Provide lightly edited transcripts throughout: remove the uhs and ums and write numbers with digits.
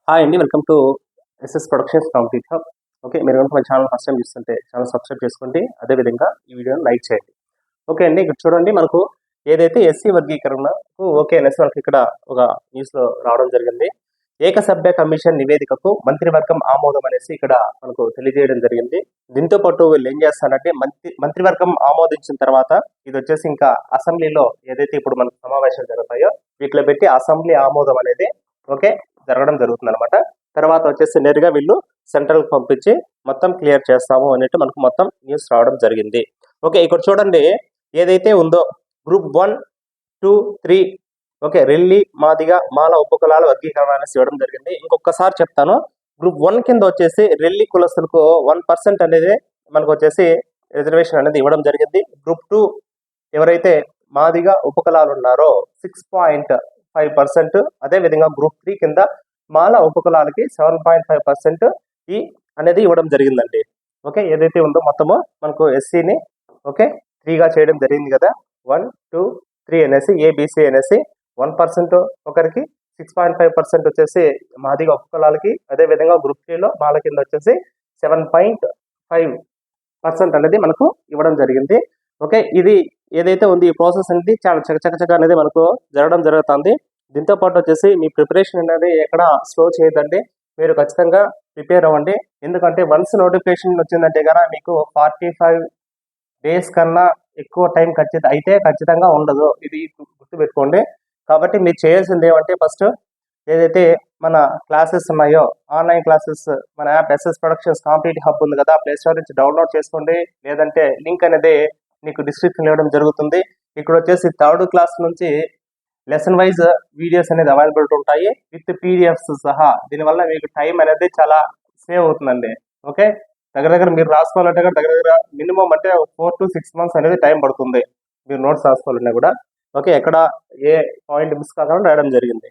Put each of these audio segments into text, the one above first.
Hi అండి, welcome to SS productions compete hub. Okay, మీరు కనుక మన ఛానల్ ఫస్ట్ టైం చూస్తుంటే ఛానల్ సబ్స్క్రైబ్ చేసుకోండి. అదేవిధంగా ఈ వీడియోని లైక్ చేయండి. ఓకే అండి, ఇక్కడ చూడండి, మనకు ఏదైతే ఎస్సీ వర్గీకరణకు ఓకే అనేసి మనకి ఇక్కడ ఒక న్యూస్లో రావడం జరిగింది. ఏకసభ్య కమిషన్ నివేదికకు మంత్రివర్గం ఆమోదం అనేసి ఇక్కడ మనకు తెలియజేయడం జరిగింది. దీంతో పాటు వీళ్ళు ఏం చేస్తారంటే మంత్రివర్గం ఆమోదించిన తర్వాత ఇది వచ్చేసి ఇంకా అసెంబ్లీలో ఏదైతే ఇప్పుడు మనకు సమావేశాలు జరుగుతాయో వీటిలో పెట్టి అసెంబ్లీ ఆమోదం అనేది ఓకే జరగడం జరుగుతుంది అనమాట. తర్వాత వచ్చేసి నేరుగా వీళ్ళు సెంట్రల్ పంపించి మొత్తం క్లియర్ చేస్తాము అన్నట్టు మనకు మొత్తం న్యూస్ రావడం జరిగింది. ఓకే, ఇక్కడ చూడండి, ఏదైతే ఉందో గ్రూప్ 1, 2, 3 ఓకే రెల్లి, మాదిగ, మాల ఉపకులాల వర్గీకరణ అనేసి ఇవ్వడం జరిగింది. ఇంకొకసారి చెప్తాను, గ్రూప్ 1 కింద వచ్చేసి రెల్లి కులస్తులకు 1% అనేది మనకు వచ్చేసి రిజర్వేషన్ అనేది ఇవ్వడం జరిగింది. గ్రూప్ 2 ఎవరైతే మాదిగ ఉపకులాలు ఉన్నారో 6.5%, అదేవిధంగా గ్రూప్ 3 కింద మాల ఉపకులాలకి 7.5% ఈ అనేది ఇవ్వడం జరిగిందండి. ఓకే, ఏదైతే ఉందో మొత్తము మనకు ఎస్సీని ఓకే 3గా చేయడం జరిగింది కదా. 1, 2, 3 అనేసి ఏబిసి అనేసి 1% ఒకరికి, 6.5% వచ్చేసి మాదిగ ఉపకులాలకి, అదేవిధంగా గ్రూప్ 3లో మాల కింద వచ్చేసి 7.5% అనేది మనకు ఇవ్వడం జరిగింది. ఓకే, ఇది ఏదైతే ఉంది ఈ ప్రాసెస్ అనేది చాలా చకచక అనేది మనకు జరగడం జరుగుతుంది. దీంతో పాటు వచ్చేసి మీ ప్రిపరేషన్ అనేది ఎక్కడ స్లో చేయదండి, మీరు ఖచ్చితంగా ప్రిపేర్ అవ్వండి. ఎందుకంటే వన్స్ నోటిఫికేషన్ వచ్చిందంటే కదా మీకు 45 days కన్నా ఎక్కువ టైం ఖచ్చితంగా ఉండదు, ఇది గుర్తుపెట్టుకోండి. కాబట్టి మీరు చేయాల్సింది ఏమంటే ఫస్ట్ ఏదైతే మన క్లాసెస్ ఉన్నాయో ఆన్లైన్ క్లాసెస్ మన app SS productions compete hub ఉంది కదా, ప్లే స్టోర్ నుంచి డౌన్లోడ్ చేసుకోండి. లేదంటే లింక్ అనేది మీకు డిస్క్రిప్షన్ ఇవ్వడం జరుగుతుంది. ఇక్కడ వచ్చేసి 3rd క్లాస్ నుంచి లెసన్ వైజ్ వీడియోస్ అనేది అవైలబిలిటీ ఉంటాయి విత్ పీడిఎఫ్స్ సహా. దీనివల్ల మీకు టైం అనేది చాలా సేవ్ అవుతుందండి. ఓకే, దగ్గర మీరు రాసుకోవాలంటే కూడా దగ్గర మినిమం అంటే 4 to 6 months అనేది టైం పడుతుంది మీరు నోట్స్ రాసుకోవాలన్నా కూడా. ఓకే, ఎక్కడ ఏ పాయింట్ మిస్ కాకుండా రాయడం జరిగింది.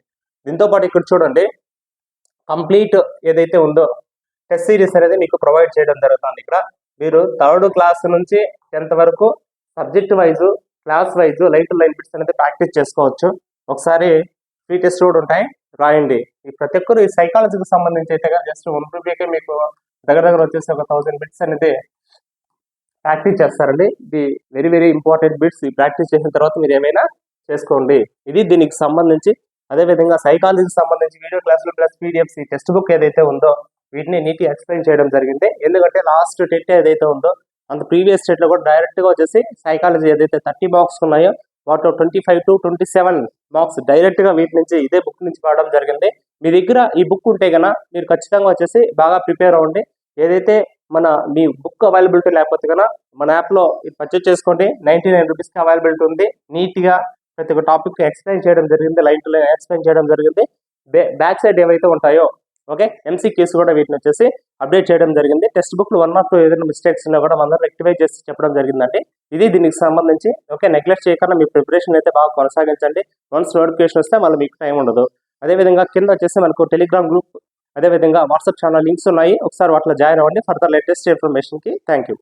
దీంతో పాటు ఇక్కడ చూడండి, కంప్లీట్ ఏదైతే ఉందో టెస్ట్ సిరీస్ అనేది మీకు ప్రొవైడ్ చేయడం జరుగుతుంది. ఇక్కడ మీరు 3rd క్లాస్ నుంచి 10th వరకు subject wise, class wise line to line bits అనేది ప్రాక్టీస్ చేసుకోవచ్చు. ఒకసారి ఫ్రీ టెస్ట్ కూడా ఉంటాయి, రాయండి. ఈ ప్రతి ఒక్కరు ఈ సైకాలజీకి సంబంధించి అయితే జస్ట్ 1 రూపీకే మీకు దగ్గర వచ్చేసి ఒక 1000 బిట్స్ అనేది ప్రాక్టీస్ చేస్తారండి. ఇది వెరీ వెరీ ఇంపార్టెంట్ బిట్స్. ఈ ప్రాక్టీస్ చేసిన తర్వాత మీరు ఏమైనా చేసుకోండి. ఇది దీనికి సంబంధించి. అదేవిధంగా సైకాలజీకి సంబంధించి వీడియో క్లాసులు ప్లస్ పీడిఎఫ్స్ ఈ టెక్స్ట్ బుక్ ఏదైతే ఉందో వీటిని నీట్గా ఎక్స్ప్లెయిన్ చేయడం జరిగింది. ఎందుకంటే లాస్ట్ టెట్ ఏదైతే ఉందో అంత ప్రీవియస్ స్టేట్లో కూడా డైరెక్ట్గా వచ్చేసి సైకాలజీ ఏదైతే 30 మార్క్స్ ఉన్నాయో వాటిలో 25 to 27 మార్క్స్ డైరెక్ట్గా వీటి నుంచి ఇదే బుక్ నుంచి పడడం జరిగింది. మీ దగ్గర ఈ బుక్ ఉంటే కనుక మీరు ఖచ్చితంగా వచ్చేసి బాగా ప్రిపేర్ అవ్వండి. ఏదైతే మీ బుక్ అవైలబిలిటీ లేకపోతే కనుక మన యాప్లో పర్చేజ్ చేసుకోండి. 99 రూపీస్కి అవైలబిలిటీ ఉంది. నీట్గా ప్రతి ఒక్క టాపిక్ ఎక్స్ప్లెయిన్ చేయడం జరిగింది, లైన్ టు లైన్ ఎక్స్ప్లెయిన్ చేయడం జరిగింది. బ్యాక్ సైడ్ ఏవైతే ఉంటాయో ఓకే ఎంసీక్యూస్ కూడా వీటిని వచ్చేసి అప్డేట్ చేయడం జరిగింది. టెక్స్ట్ బుక్లు 1 or 2 ఏదైనా మిస్టేక్స్ ఉన్నా కూడా మనం రెక్టిఫై చేసి చెప్పడం జరిగిందండి. ఇది దీనికి సంబంధించి. ఓకే, నెగ్లెక్ట్ చేయకుండా మీ ప్రిపరేషన్ అయితే బాగా కొనసాగించండి. వన్స్ నోటిఫికేషన్ వస్తే మళ్ళీ మీకు టైం ఉండదు. అదేవిధంగా కింద వచ్చేసి మనకు టెలిగ్రామ్ గ్రూప్, అదేవిధంగా వాట్సాప్ ఛానల్ లింక్స్ ఉన్నాయి. ఒకసారి వాటిలో జాయిన్ అవ్వండి ఫర్దర్ లేటెస్ట్ ఇన్ఫర్మేషన్కి. Thank you.